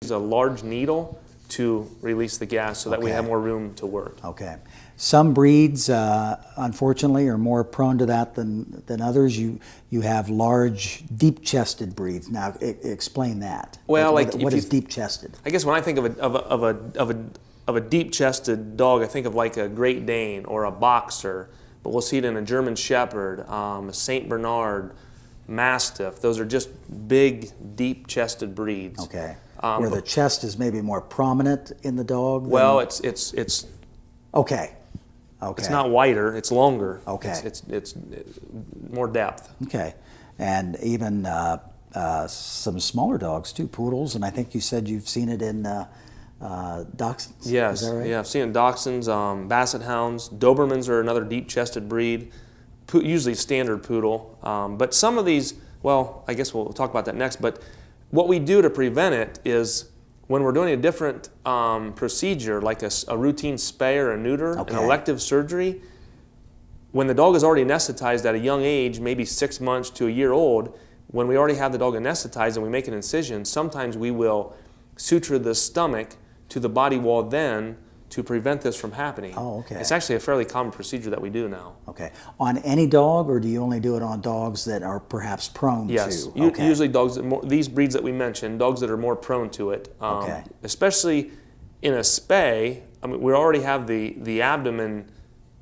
use a large needle to release the gas so that we Okay. have more room to work. Okay. Some breeds, unfortunately, are more prone to that than others. You have large, deep-chested breeds. Now, explain that. Well, what is deep-chested? I guess when I think of a deep-chested dog, I think of like a Great Dane or a Boxer, but we'll see it in a German Shepherd, a Saint Bernard, Mastiff. Those are just big, deep-chested breeds. Okay. Where the chest is maybe more prominent in the dog? Well, it's Okay. Okay. It's not wider, it's longer. Okay. It's more depth. Okay. And even some smaller dogs too, poodles, and I think you said you've seen it in dachshunds. Yes, Is that right? yeah, I've seen dachshunds, basset hounds. Dobermans are another deep-chested breed, usually standard poodle. But some of these, well, I guess we'll talk about that next, but what we do to prevent it is when we're doing a different procedure, like a routine spay or a neuter, Okay. an elective surgery, when the dog is already anesthetized at a young age, maybe 6 months to a year old, when we already have the dog anesthetized and we make an incision, sometimes we will suture the stomach to the body wall then to prevent this from happening. Oh, okay. It's actually a fairly common procedure that we do now. Okay. On any dog, or do you only do it on dogs that are perhaps prone Yes, to? Okay. usually dogs, these breeds that we mentioned, dogs that are more prone to it. Okay. Especially in a spay, I mean, we already have the abdomen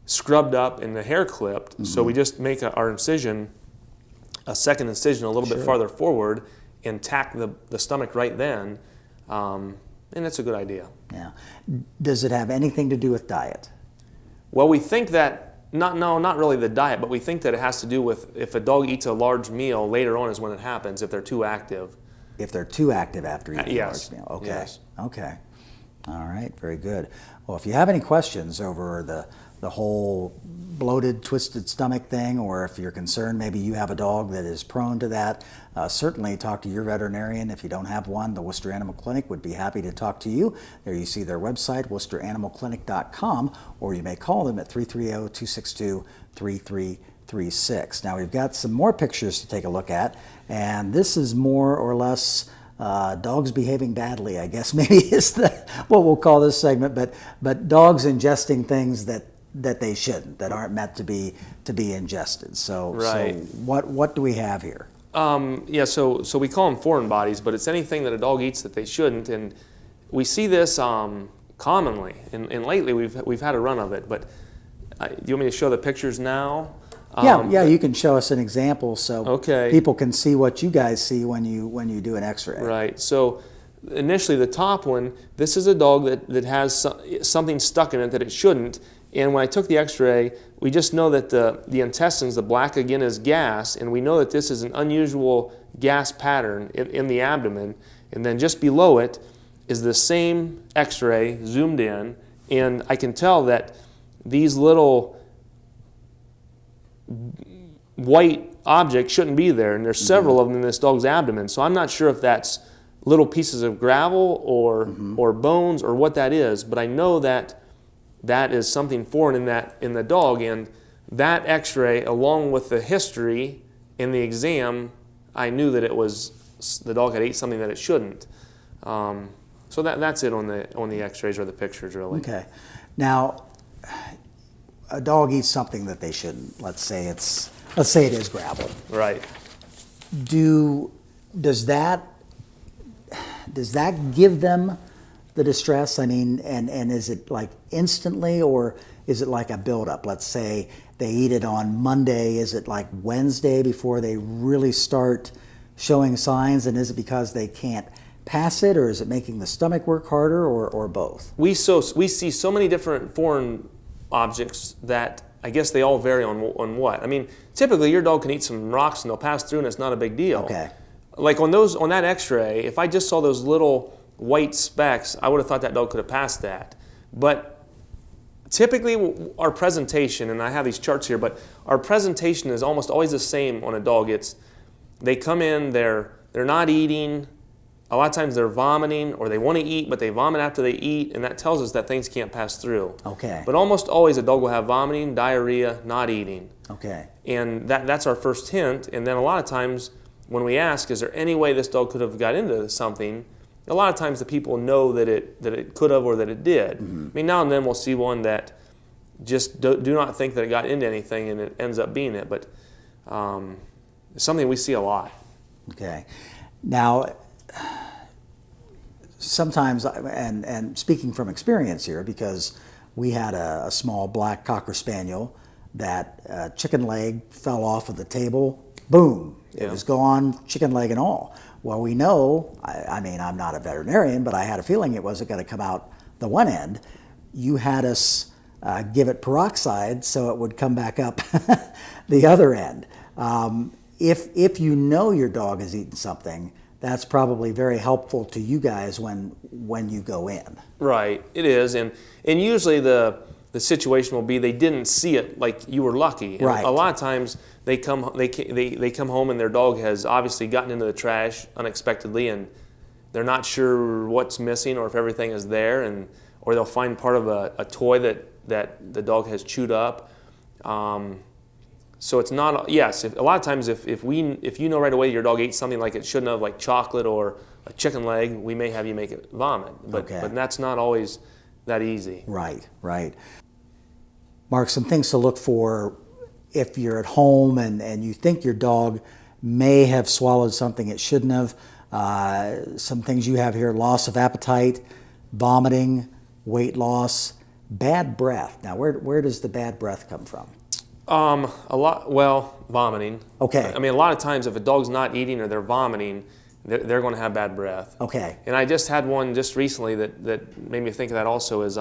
scrubbed up and the hair clipped, so we just make our incision, a second incision a little bit farther forward and tack the stomach right then, and that's a good idea. Yeah. Does it have anything to do with diet? Well, we think that, not really the diet, but we think that it has to do with if a dog eats a large meal, later on is when it happens, if they're too active. If they're too active after eating yes. a large meal. Okay. Yes. Okay. All right. Very good. Well, if you have any questions over the whole bloated, twisted stomach thing, or if you're concerned maybe you have a dog that is prone to that, certainly talk to your veterinarian. If you don't have one, the Worcester Animal Clinic would be happy to talk to you. There you see their website, worcesteranimalclinic.com, or you may call them at 330-262-3336. Now we've got some more pictures to take a look at, and this is more or less dogs behaving badly, I guess maybe is what we'll call this segment, but dogs ingesting things that they shouldn't, that aren't meant to be ingested. So, Right. so what do we have here? Yeah, so we call them foreign bodies, but it's anything that a dog eats that they shouldn't, and we see this commonly. And lately we've had a run of it. But do you want me to show the pictures now? Yeah, you can show us an example so Okay. people can see what you guys see when you do an X-ray. Right. So initially, the top one, this is a dog that has something stuck in it that it shouldn't. And when I took the X-ray, we just know that the intestines, the black again is gas, and we know that this is an unusual gas pattern in the abdomen. And then just below it is the same X-ray zoomed in, and I can tell that these little white objects shouldn't be there, and there's several of them in this dog's abdomen. So I'm not sure if that's little pieces of gravel or bones or what that is, but I know that that is something foreign in the dog, and that X-ray, along with the history in the exam, I knew that it was the dog had ate something that it shouldn't. So that's it on the X-rays or the pictures, really. Okay. Now, a dog eats something that they shouldn't. Let's say it is gravel. Right. Does that give them the distress? I mean, and is it like instantly, or is it like a buildup? Let's say they eat it on Monday. Is it like Wednesday before they really start showing signs? And is it because they can't pass it, or is it making the stomach work harder, or both? We see so many different foreign objects that I guess they all vary on what. I mean, typically your dog can eat some rocks and they'll pass through and it's not a big deal. Okay. Like on that X-ray, if I just saw those little white specks, I would have thought that dog could have passed that. But typically our presentation, and I have these charts here, but our presentation is almost always the same on a dog. They come in, they're not eating. A lot of times they're vomiting, or they want to eat, but they vomit after they eat, and that tells us that things can't pass through. Okay. But almost always a dog will have vomiting, diarrhea, not eating. Okay. And that's our first hint. And then a lot of times when we ask, is there any way this dog could have got into something, a lot of times the people know that it could have or that it did. Mm-hmm. I mean, now and then we'll see one that just do not think that it got into anything and it ends up being it, but it's something we see a lot. Okay. Now, sometimes, and speaking from experience here, because we had a small black Cocker Spaniel that chicken leg fell off of the table, boom, it was gone, chicken leg and all. Well, we know, I mean, I'm not a veterinarian, but I had a feeling it wasn't going to come out the one end. You had us give it peroxide so it would come back up the other end. If you know your dog has eaten something, that's probably very helpful to you guys when you go in. Right, it is, and usually the situation will be they didn't see it, like you were lucky. And right. A lot of times they come home and their dog has obviously gotten into the trash unexpectedly, and they're not sure what's missing or if everything is there, or they'll find part of a toy that the dog has chewed up. So it's not, yes, a lot of times if you know right away your dog ate something like it shouldn't have, like chocolate or a chicken leg, we may have you make it vomit. But that's not always that easy. Right, right. Mark, some things to look for if you're at home and you think your dog may have swallowed something it shouldn't have. Some things you have here: loss of appetite, vomiting, weight loss, bad breath. Now, where does the bad breath come from? Vomiting. Okay. I mean, a lot of times if a dog's not eating or they're vomiting, they're going to have bad breath. Okay. And I just had one just recently that made me think of that also is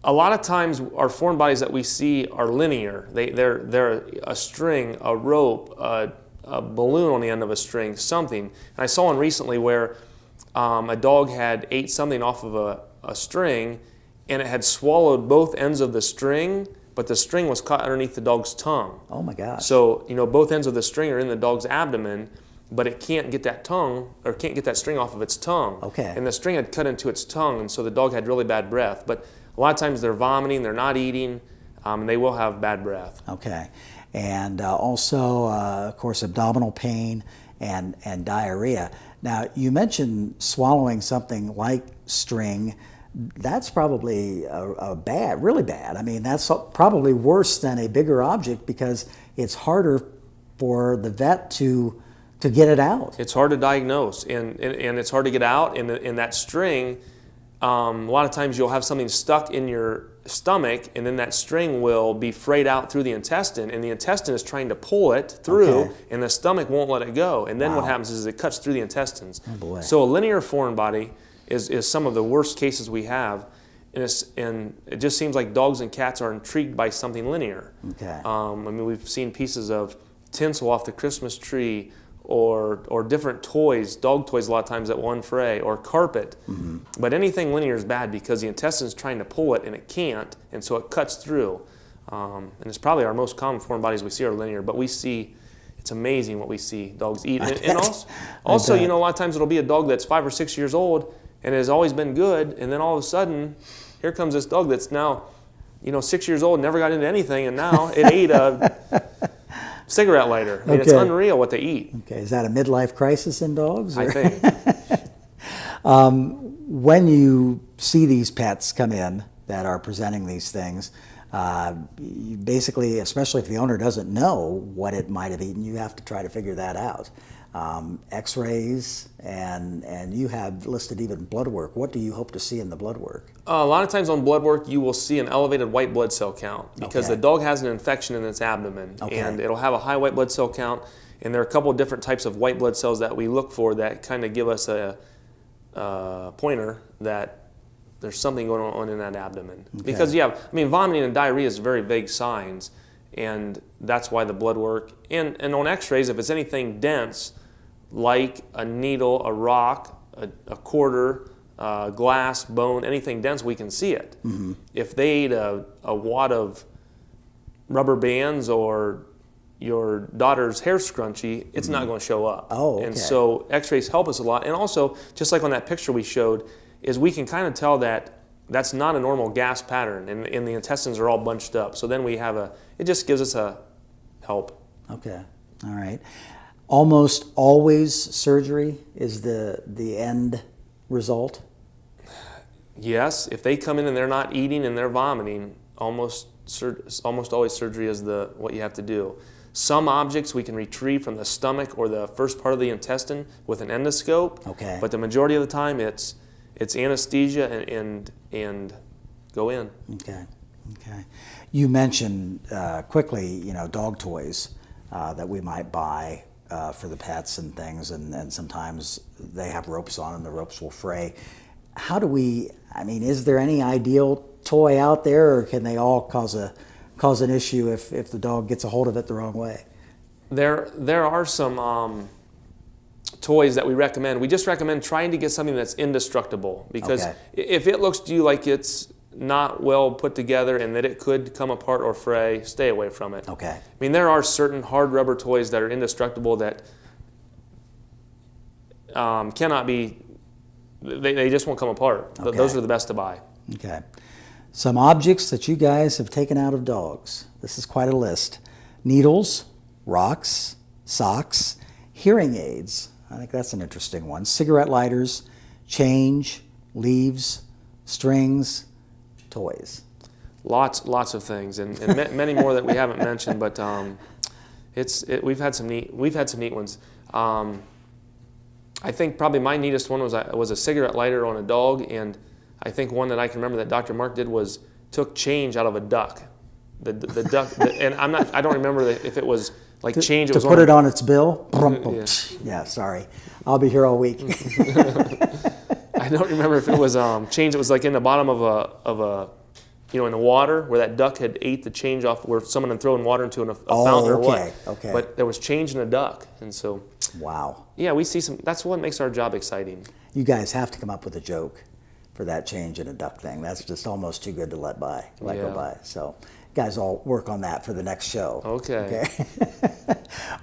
a lot of times our foreign bodies that we see are linear. They're a string, a rope, a balloon on the end of a string, something. And I saw one recently where a dog had ate something off of a string, and it had swallowed both ends of the string, but the string was caught underneath the dog's tongue. Oh my gosh. So, both ends of the string are in the dog's abdomen, but it can't get that tongue, or can't get that string off of its tongue. Okay. And the string had cut into its tongue, and so the dog had really bad breath. But a lot of times they're vomiting, they're not eating, and they will have bad breath. Okay. And also, of course, abdominal pain and diarrhea. Now, you mentioned swallowing something like string. That's probably really bad. I mean, that's probably worse than a bigger object because it's harder for the vet to get it out. It's hard to diagnose, and it's hard to get out. And that string, a lot of times you'll have something stuck in your stomach, and then that string will be frayed out through the intestine, and the intestine is trying to pull it through, and the stomach won't let it go. And then what happens is it cuts through the intestines. Oh boy. So a linear foreign body is some of the worst cases we have, and it just seems like dogs and cats are intrigued by something linear. Okay. I mean, we've seen pieces of tinsel off the Christmas tree, or different toys, dog toys a lot of times that will unfray, or carpet. Mm-hmm. But anything linear is bad because the intestine is trying to pull it and it can't, and so it cuts through. And it's probably our most common foreign bodies we see are linear, but we see, it's amazing what we see dogs eat. And also, a lot of times it'll be a dog that's 5 or 6 years old and has always been good, and then all of a sudden, here comes this dog that's now, 6 years old, never got into anything, and now it ate a cigarette lighter. I mean, it's unreal what they eat. Okay, is that a midlife crisis in dogs? I think. When you see these pets come in that are presenting these things, you basically, especially if the owner doesn't know what it might have eaten, you have to try to figure that out. X-rays, and you have listed even blood work. What do you hope to see in the blood work? A lot of times on blood work, you will see an elevated white blood cell count because the dog has an infection in its abdomen, and it'll have a high white blood cell count. And there are a couple of different types of white blood cells that we look for that kind of give us a pointer that there's something going on in that abdomen. Because vomiting and diarrhea is very vague signs, and that's why the blood work and on X-rays, if it's anything dense, like a needle, a rock, a quarter, glass, bone, anything dense, we can see it. Mm-hmm. If they ate a wad of rubber bands or your daughter's hair scrunchie, it's not going to show up. Oh, okay. And so X-rays help us a lot. And also, just like on that picture we showed, is we can kind of tell that that's not a normal gas pattern, and the intestines are all bunched up. So then we have it just gives us a help. Okay, all right. almost always surgery is the end result? Yes, if they come in and they're not eating and they're vomiting, almost always surgery is what you have to do. Some objects we can retrieve from the stomach or the first part of the intestine with an endoscope. Okay. But the majority of the time, it's anesthesia and go in. Okay. Okay. You mentioned quickly, dog toys that we might buy for the pets and things, and sometimes they have ropes on and the ropes will fray. How do we? Is there any ideal toy out there, or can they all cause an issue if the dog gets a hold of it the wrong way? There are some toys that we recommend. We just recommend trying to get something that's indestructible, because Okay. if it looks to you like it's not well put together and that it could come apart or fray, stay away from it. Okay. There are certain hard rubber toys that are indestructible that cannot be, they just won't come apart. Okay. Those are the best to buy. Okay. Some objects that you guys have taken out of dogs. This is quite a list. Needles, rocks, socks, hearing aids. I think that's an interesting one. Cigarette lighters, change, leaves, strings, toys. Lots of things, and many more that we haven't mentioned. But we've had some neat ones. I think probably my neatest one was a cigarette lighter on a dog, and I think one that I can remember that Dr. Mark did was took change out of a duck. The duck, and I don't remember if it was like change. To put it on its bill. Yeah. Yeah, sorry. I'll be here all week. I don't remember if it was change. It was like in the bottom of a in the water where that duck had ate the change off, where someone had thrown water into a fountain or what. Okay. But there was change in a duck, and so. Wow. Yeah, we see some. That's what makes our job exciting. You guys have to come up with a joke for that change in a duck thing. That's just almost too good to let go by. So, guys, all work on that for the next show. Okay.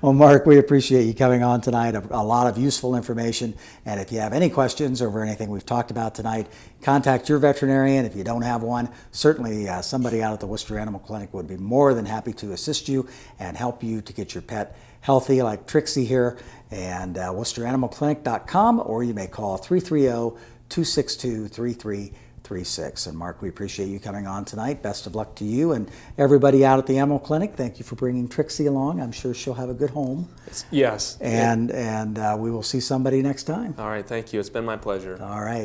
Well, Mark, we appreciate you coming on tonight. A lot of useful information. And if you have any questions over anything we've talked about tonight, contact your veterinarian. If you don't have one, certainly somebody out at the Worcester Animal Clinic would be more than happy to assist you and help you to get your pet healthy, like Trixie here. And WorcesterAnimalClinic.com, or you may call 330-262-3336. And Mark, we appreciate you coming on tonight. Best of luck to you and everybody out at the Animal Clinic. Thank you for bringing Trixie along. I'm sure she'll have a good home. Yes. And we will see somebody next time. All right. Thank you. It's been my pleasure. All right.